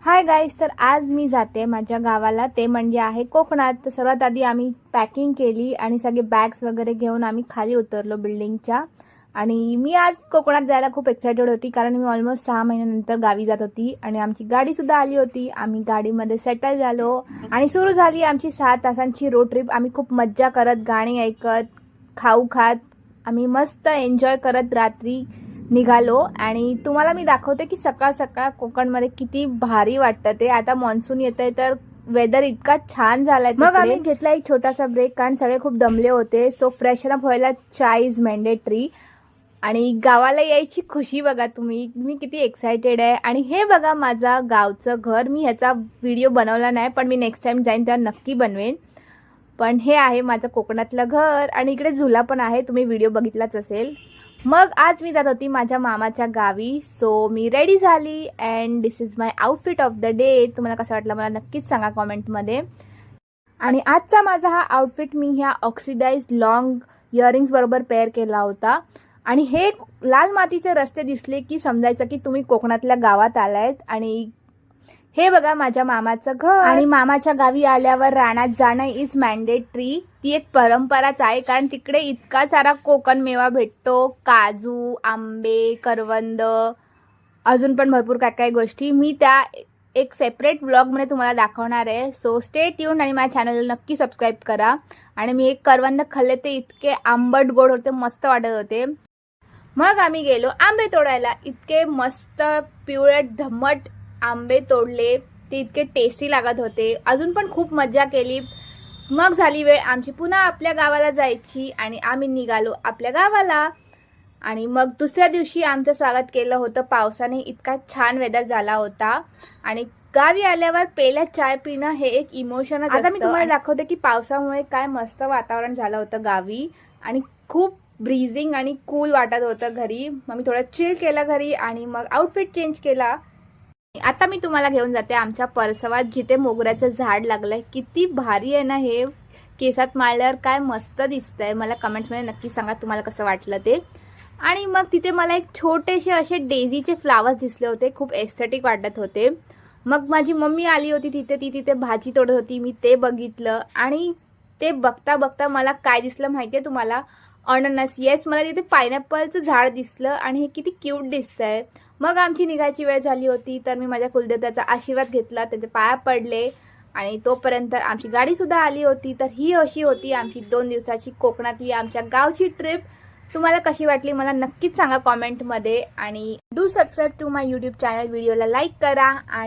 Hi guys, तर आज मी जाते माझ्या गावाला, ते म्हणजे आहे कोकणात. तर सर्वात आधी आम्ही पॅकिंग केली आणि सगळे बॅग्स वगैरे घेऊन आम्ही खाली उतरलो बिल्डिंगच्या. आणि मी आज कोकणात जायला खूप एक्सायटेड होती, कारण मी ऑलमोस्ट 6 महिन्यानंतर गावी जात होती आणि आमची गाडीसुद्धा आली होती. आम्ही गाडीमध्ये सेटल झालो आणि सुरू झाली आमची 6 तासांची रोड ट्रिप. आम्ही खूप मज्जा करत, गाणी ऐकत, खाऊ खात आम्ही मस्त एन्जॉय करत रात्री निघालो. आणि तुम्हाला मी दाखवते की सकाळ सकाळ कोकणमध्ये किती भारी वाटतं ते. आता मान्सून येतंय तर वेदर इतका छान झालाय. मग आम्ही घेतला एक छोटासा ब्रेक, कारण सगळे खूप दमले होते. सो फ्रेशन अप व्हायला चाय इज मॅन्डेटरी. आणि गावाला यायची खुशी बघा तुम्ही, मी किती एक्सायटेड आहे. आणि हे बघा माझा गावचं घर. मी ह्याचा व्हिडिओ बनवला नाही, पण मी नेक्स्ट टाइम जाईन तेव्हा नक्की बनवेन. पण हे आहे माझं कोकणातलं घर आणि इकडे झुला पण आहे, तुम्ही व्हिडिओ बघितलाच असेल. मग आज मी जात होती माझ्या मामाच्या गावी. सो मी रेडी झाली and this is my outfit of the day. तुम्हाला कसं वाटलं मला नक्कीच सांगा कॉमेंटमध्ये. आणि आजचा माझा हा आउटफिट मी ह्या ऑक्सिडाइज लॉंग इयरिंग्स बरोबर पेअर केला होता. आणि हे लाल मातीचे रस्ते दिसले की समजायचं की तुम्ही कोकणातल्या गावात आलायत. आणि हे बघा माझ्या मामाचं घर. आणि मामाच्या गावी आल्यावर रानात जाणं इज मॅन्डेटरी. ती एक परंपराच आहे, कारण तिकडे इतका सारा कोकण मेवा भेटतो. काजू, आंबे, करवंद, अजून पण भरपूर काय काय गोष्टी मी त्या एक सेपरेट व्लॉगमध्ये तुम्हाला दाखवणार आहे. सो स्टे ट्यून आणि माझ्या चॅनलला नक्की सबस्क्राईब करा. आणि मी एक करवंद खाल्ले, ते इतके आंबट गोड होते, मस्त वाटत होते. मग आम्ही गेलो आंबे तोडायला. इतके मस्त पिवळे धम्मट आंबे तोडले, ते इतके टेस्टी लागत होते. अजून पण खूप मजा केली. मग झाली वेळ आमची पुन्हा आपल्या गावाला जायची आणि आम्ही निघालो आपल्या गावाला. आणि मग दुसऱ्या दिवशी आमचं स्वागत केलं होतं पावसाने. इतका छान वेदर झाला होता. आणि गावी आल्यावर पहिल्या चाय पिणं हे एक इमोशनच. आता मी तुम्हाला दाखवते की पावसामुळे काय मस्त वातावरण झालं होतं गावी. आणि खूप ब्रीजिंग आणि कूल वाटत होतं घरी. मग मी थोडं चिल केलं घरी आणि मग आउटफिट चेंज केला. आता मी तुम्हाला घेऊन जाते आमच्या परसवात, जिथे मोगऱ्याचं झाड लागलंय. किती भारी आहे ना हे. केसात माळल्यावर काय मस्त दिसतंय. मला कमेंट्समध्ये नक्की सांगा तुम्हाला कसं वाटलं ते. आणि मग तिथे मला एक छोटेसे असे डेझीचे फ्लावर्स दिसले होते, खूप एस्थेटिक वाटत होते. मग माझी मम्मी आली होती तिथे, ती तिथे भाजी तोडत होती. मी ते बघितलं आणि ते बघता बघता मला काय दिसलं माहितीये तुम्हाला? अननस. येस, मला तिथे पायनॅपलचं झाड दिसलं आणि हे किती क्यूट दिसतंय. मग आमची निघायची वेळ झाली होती, तर मी माझ्या कुलदेवताचा आशीर्वाद घेतला, त्याच्या पाया पडले. आणि तोपर्यंत आमची गाडीसुद्धा आली होती. तर ही अशी होती आमची 2 दिवसाची कोकणातली आमच्या गावची ट्रिप. तुम्हाला कशी वाटली मला नक्कीच सांगा कॉमेंटमध्ये. आणि do subscribe to my YouTube channel. व्हिडिओला लाईक करा आणि